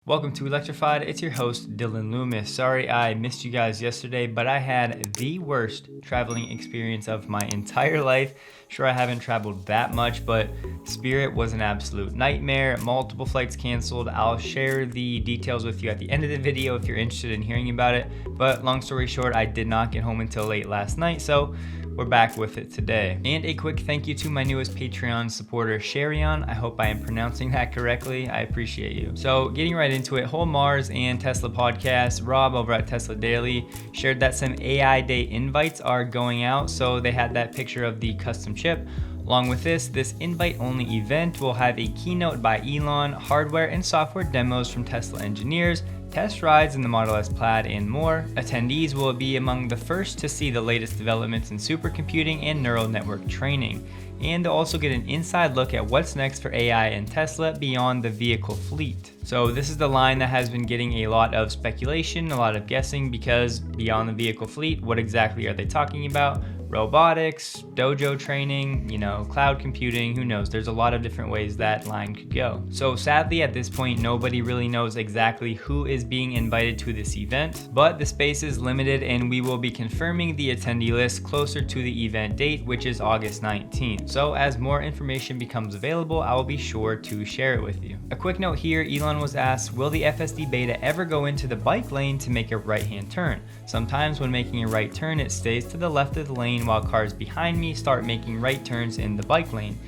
Welcome to Electrified. It's your host, Dylan Loomis. Sorry I missed you guys yesterday, but I had the worst traveling experience of my entire life. Sure, I haven't traveled that much, but Spirit was an absolute nightmare. Multiple flights canceled. I'll share the details with you at the end of the video if you're interested in hearing about it. But long story short, I did not get home until late last night, so we're back with it today. And a quick thank you to my newest Patreon supporter, Sharion. I hope I am pronouncing that correctly. I appreciate you. So getting right into it, Whole Mars and Tesla podcast, Rob over at Tesla Daily shared that some AI Day invites are going out. So they had that picture of the custom chip. Along with this invite-only event will have a keynote by Elon, hardware and software demos from Tesla engineers, test rides in the Model S Plaid, and more. Attendees will be among the first to see the latest developments in supercomputing and neural network training. And they'll also get an inside look at what's next for AI and Tesla beyond the vehicle fleet. So this is the line that has been getting a lot of speculation, a lot of guessing, because beyond the vehicle fleet, what exactly are they talking about? Robotics, dojo training, cloud computing, who knows? There's a lot of different ways that line could go. So sadly, at this point, nobody really knows exactly who is being invited to this event, but the space is limited and we will be confirming the attendee list closer to the event date, which is August 19th. So as more information becomes available, I will be sure to share it with you. A quick note here, Elon was asked, will the FSD beta ever go into the bike lane to make a right-hand turn? Sometimes when making a right turn, it stays to the left of the lane while cars behind me start making right turns in the bike lane.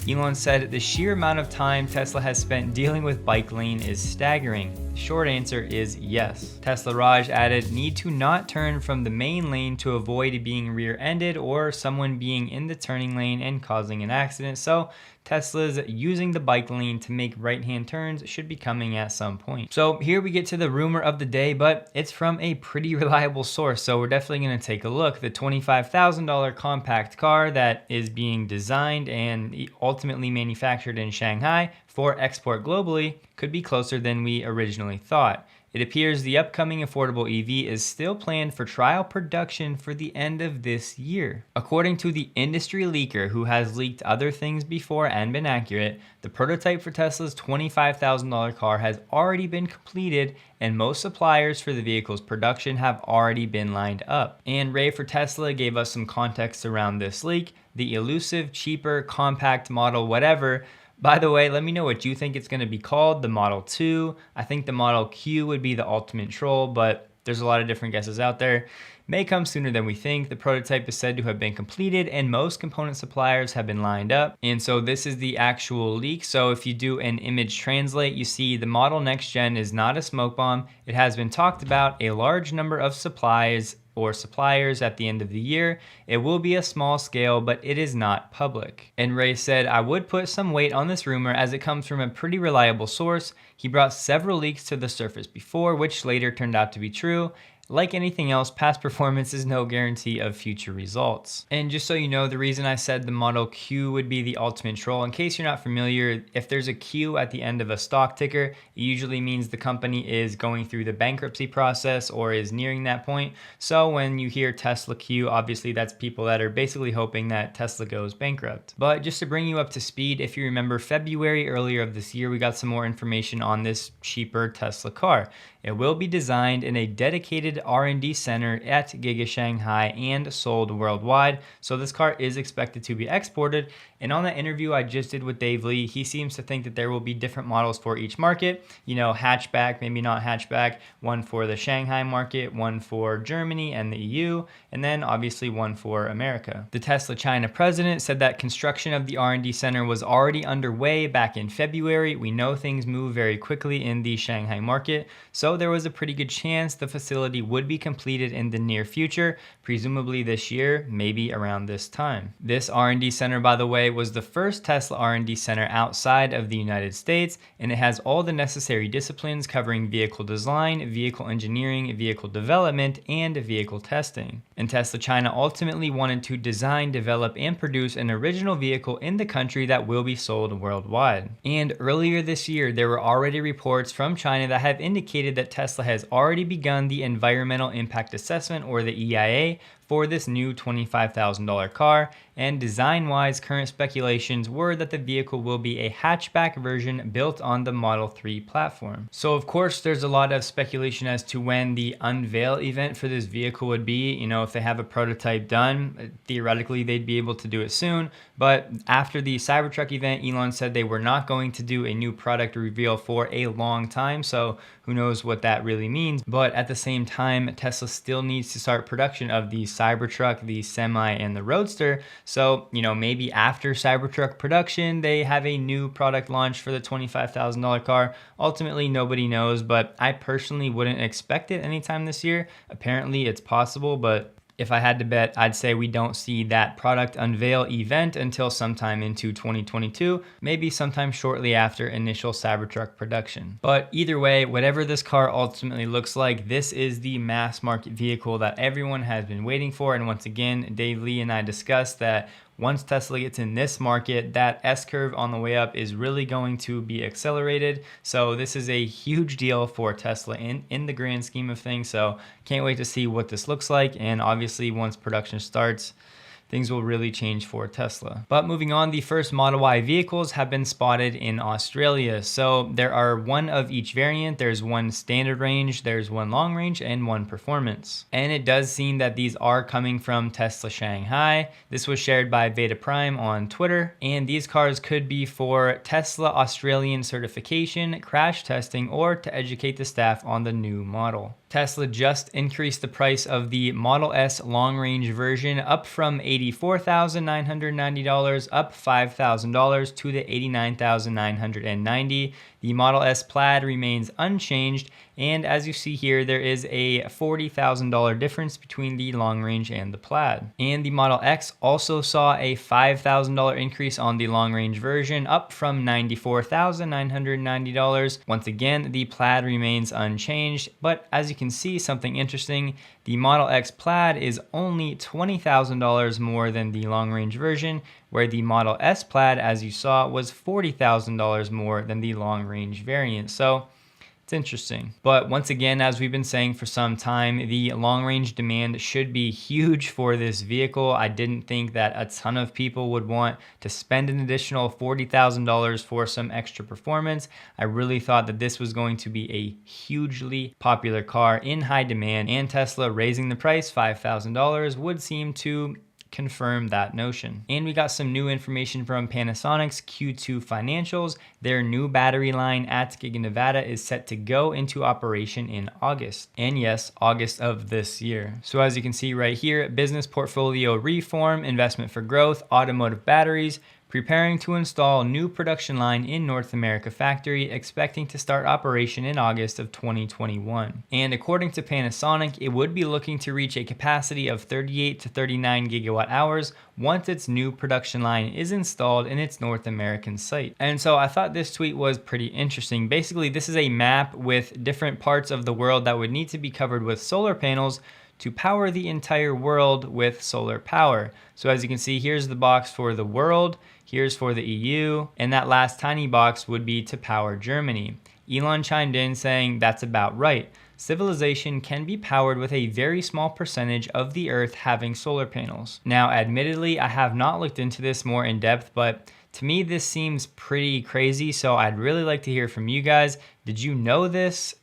Elon said the sheer amount of time Tesla has spent dealing with bike lane is staggering. The short answer is yes. Tesla Raj added, need to not turn from the main lane to avoid being rear-ended or someone being in the turning lane and causing an accident. So Tesla's using the bike lane to make right-hand turns should be coming at some point. So here we get to the rumor of the day, but it's from a pretty reliable source, so we're definitely going to take a look. The $25,000 compact car that is being designed and ultimately manufactured in Shanghai for export globally could be closer than we originally thought. It appears the upcoming affordable EV is still planned for trial production for the end of this year. According to the industry leaker who has leaked other things before and been accurate, the prototype for Tesla's $25,000 car has already been completed and most suppliers for the vehicle's production have already been lined up. And Ray for Tesla gave us some context around this leak. The elusive, cheaper, compact model, whatever. By the way, let me know what you think it's going to be called. The Model 2. I think the Model Q would be the ultimate troll, but there's a lot of different guesses out there. May come sooner than we think. The prototype is said to have been completed and most component suppliers have been lined up. And so this is the actual leak. So if you do an image translate, you see the model next gen is not a smoke bomb. It has been talked about a large number of suppliers at the end of the year. It will be a small scale, but it is not public. And Ray said, I would put some weight on this rumor as it comes from a pretty reliable source. He brought several leaks to the surface before, which later turned out to be true. Like anything else, past performance is no guarantee of future results. And just so you know, the reason I said the Model Q would be the ultimate troll, in case you're not familiar, if there's a Q at the end of a stock ticker, it usually means the company is going through the bankruptcy process or is nearing that point. So when you hear Tesla Q, obviously that's people that are basically hoping that Tesla goes bankrupt. But just to bring you up to speed, if you remember February earlier of this year, we got some more information on this cheaper Tesla car. It will be designed in a dedicated R&D center at Giga Shanghai and sold worldwide. So this car is expected to be exported. And on that interview I just did with Dave Lee, he seems to think that there will be different models for each market. Hatchback, maybe not hatchback, one for the Shanghai market, one for Germany and the EU, and then obviously one for America. The Tesla China president said that construction of the R&D center was already underway back in February. We know things move very quickly in the Shanghai market, so there was a pretty good chance the facility would be completed in the near future, presumably this year, maybe around this time. This R&D center, by the way, was the first Tesla R&D center outside of the United States, and it has all the necessary disciplines covering vehicle design, vehicle engineering, vehicle development, and vehicle testing. And Tesla China ultimately wanted to design, develop, and produce an original vehicle in the country that will be sold worldwide. And earlier this year, there were already reports from China that have indicated that Tesla has already begun the Environmental Impact Assessment, or the EIA, for this new $25,000 car, and design-wise, current speculations were that the vehicle will be a hatchback version built on the Model 3 platform. So of course, there's a lot of speculation as to when the unveil event for this vehicle would be. You know, if they have a prototype done, theoretically they'd be able to do it soon. But after the Cybertruck event, Elon said they were not going to do a new product reveal for a long time. So who knows what that really means. But at the same time, Tesla still needs to start production of the Cybertruck, the Semi, and the Roadster. So, you know, maybe after Cybertruck production, they have a new product launch for the $25,000 car. Ultimately, nobody knows, but I personally wouldn't expect it anytime this year. Apparently, it's possible, but if I had to bet, I'd say we don't see that product unveil event until sometime into 2022, maybe sometime shortly after initial Cybertruck production. But either way, whatever this car ultimately looks like, this is the mass market vehicle that everyone has been waiting for. And once again, Dave Lee and I discussed that once Tesla gets in this market, that S-curve on the way up is really going to be accelerated. So this is a huge deal for Tesla in the grand scheme of things. So can't wait to see what this looks like. And obviously once production starts, things will really change for Tesla. But moving on, the first Model Y vehicles have been spotted in Australia. So there are one of each variant. There's one standard range, there's one long range, and one performance. And it does seem that these are coming from Tesla Shanghai. This was shared by Veda Prime on Twitter. And these cars could be for Tesla Australian certification, crash testing, or to educate the staff on the new model. Tesla just increased the price of the Model S long-range version up from $84,990 up $5,000 to the $89,990. The Model S Plaid remains unchanged, and as you see here, there is a $40,000 difference between the long range and the Plaid. And the Model X also saw a $5,000 increase on the long range version, up from $94,990. Once again, the Plaid remains unchanged, but as you can see, something interesting, the Model X Plaid is only $20,000 more than the long range version, where the Model S Plaid, as you saw, was $40,000 more than the long range variant. So it's interesting. But once again, as we've been saying for some time, the long range demand should be huge for this vehicle. I didn't think that a ton of people would want to spend an additional $40,000 for some extra performance. I really thought that this was going to be a hugely popular car in high demand, and Tesla raising the price $5,000 would seem to confirm that notion. And we got some new information from Panasonic's Q2 financials. Their new battery line at Giga Nevada is set to go into operation in August. And yes, August of this year. So as you can see right here, business portfolio reform, investment for growth, automotive batteries, preparing to install new production line in North America factory, expecting to start operation in August of 2021. And according to Panasonic, it would be looking to reach a capacity of 38 to 39 gigawatt hours once its new production line is installed in its North American site. And so I thought this tweet was pretty interesting. Basically, this is a map with different parts of the world that would need to be covered with solar panels to power the entire world with solar power. So as you can see, here's the box for the world, here's for the EU, and that last tiny box would be to power Germany. Elon chimed in saying that's about right. Civilization can be powered with a very small percentage of the Earth having solar panels. Now, admittedly, I have not looked into this more in depth, but to me, this seems pretty crazy, so I'd really like to hear from you guys. Did you know this?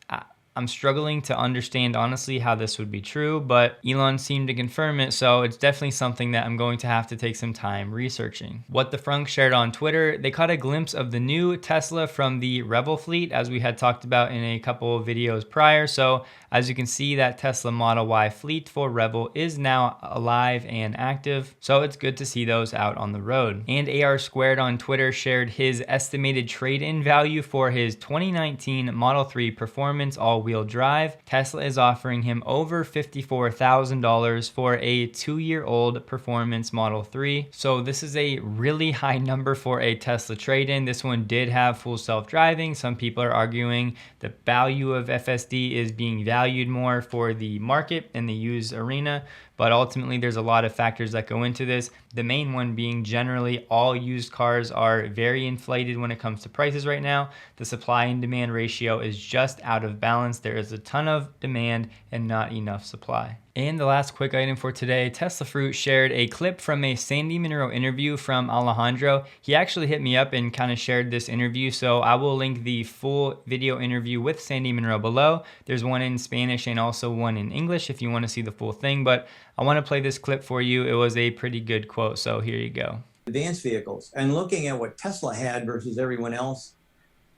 I'm struggling to understand honestly how this would be true, but Elon seemed to confirm it, so it's definitely something that I'm going to have to take some time researching. What the Frunk shared on Twitter, they caught a glimpse of the new Tesla from the Rebel fleet, as we had talked about in a couple of videos prior. So as you can see, that Tesla Model Y fleet for Rebel is now alive and active, so it's good to see those out on the road. And AR Squared on Twitter shared his estimated trade-in value for his 2019 Model 3 Performance all-wheel drive. Tesla is offering him over $54,000 for a 2-year-old Performance Model 3. So this is a really high number for a Tesla trade-in. This one did have full self-driving. Some people are arguing the value of FSD is being valued more for the market and the used arena, but ultimately there's a lot of factors that go into this. The main one being generally all used cars are very inflated when it comes to prices right now. The supply and demand ratio is just out of balance. balance. There is a ton of demand and not enough supply. And the last quick item for today, Tesla Fruit shared a clip from a Sandy Munro interview from Alejandro. He actually hit me up and kind of shared this interview, so I will link the full video interview with Sandy Munro below. There's one in Spanish and also one in English if you want to see the full thing, but I want to play this clip for you. It was a pretty good quote, so here you go. Advanced vehicles, and looking at what Tesla had versus everyone else,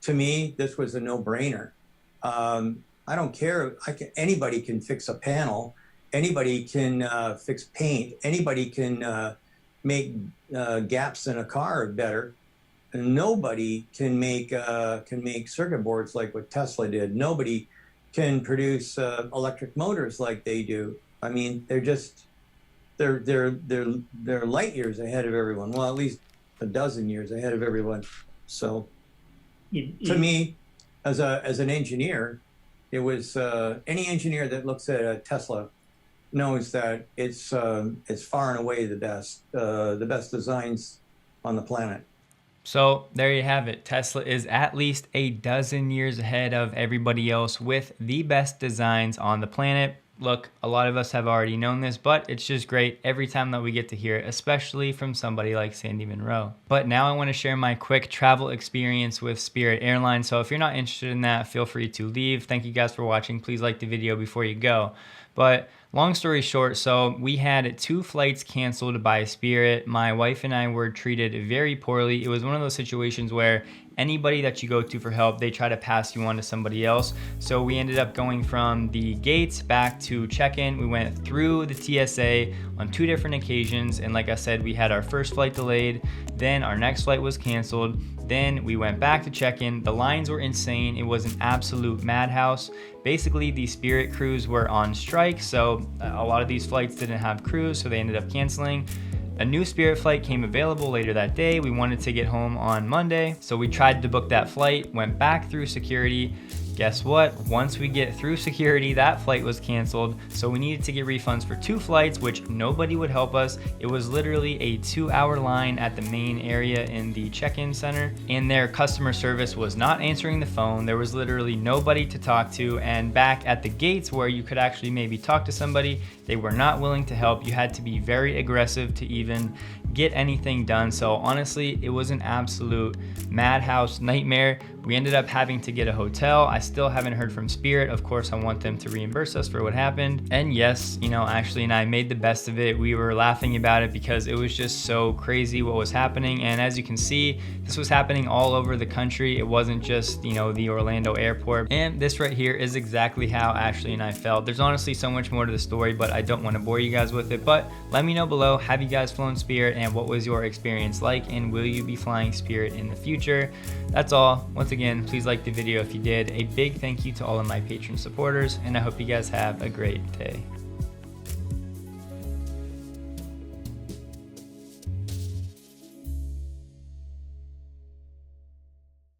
to me, this was a no-brainer. I don't care. Anybody can fix a panel. Anybody can fix paint. Anybody can make gaps in a car better. And nobody can make circuit boards like what Tesla did. Nobody can produce electric motors like they do. I mean, they're light years ahead of everyone. Well, at least a dozen years ahead of everyone. So, to me, as an engineer, it was any engineer that looks at a Tesla knows that it's far and away the best designs on the planet. So there you have it. Tesla is at least a dozen years ahead of everybody else with the best designs on the planet. Look, a lot of us have already known this, but it's just great every time that we get to hear it, especially from somebody like Sandy Munro. But now I want to share my quick travel experience with Spirit Airlines. So if you're not interested in that, feel free to leave. Thank you guys for watching. Please like the video before you go. But long story short, so we had 2 flights canceled by Spirit. My wife and I were treated very poorly. It was one of those situations where anybody that you go to for help, they try to pass you on to somebody else. So we ended up going from the gates back to check-in. We went through the TSA on 2 different occasions. And like I said, we had our first flight delayed. Then our next flight was canceled. Then we went back to check-in. The lines were insane. It was an absolute madhouse. Basically, the Spirit crews were on strike, so a lot of these flights didn't have crews, so they ended up canceling. A new Spirit flight came available later that day. We wanted to get home on Monday, so we tried to book that flight, went back through security. Guess what? Once we get through security, that flight was canceled. So we needed to get refunds for 2 flights, which nobody would help us. It was literally a 2-hour line at the main area in the check-in center, and their customer service was not answering the phone. There was literally nobody to talk to, and back at the gates where you could actually maybe talk to somebody, they were not willing to help. You had to be very aggressive to even get anything done. So honestly, it was an absolute madhouse nightmare. We ended up having to get a hotel. I still haven't heard from Spirit. Of course, I want them to reimburse us for what happened. And yes, you know, Ashley and I made the best of it. We were laughing about it because it was just so crazy what was happening. And as you can see, this was happening all over the country. It wasn't just, you know, the Orlando airport. And this right here is exactly how Ashley and I felt. There's honestly so much more to the story, but I don't want to bore you guys with it. But let me know below, have you guys flown Spirit and what was your experience like, and will you be flying Spirit in the future? That's all. Once again, please like the video if you did. A big thank you to all of my Patreon supporters, and I hope you guys have a great day.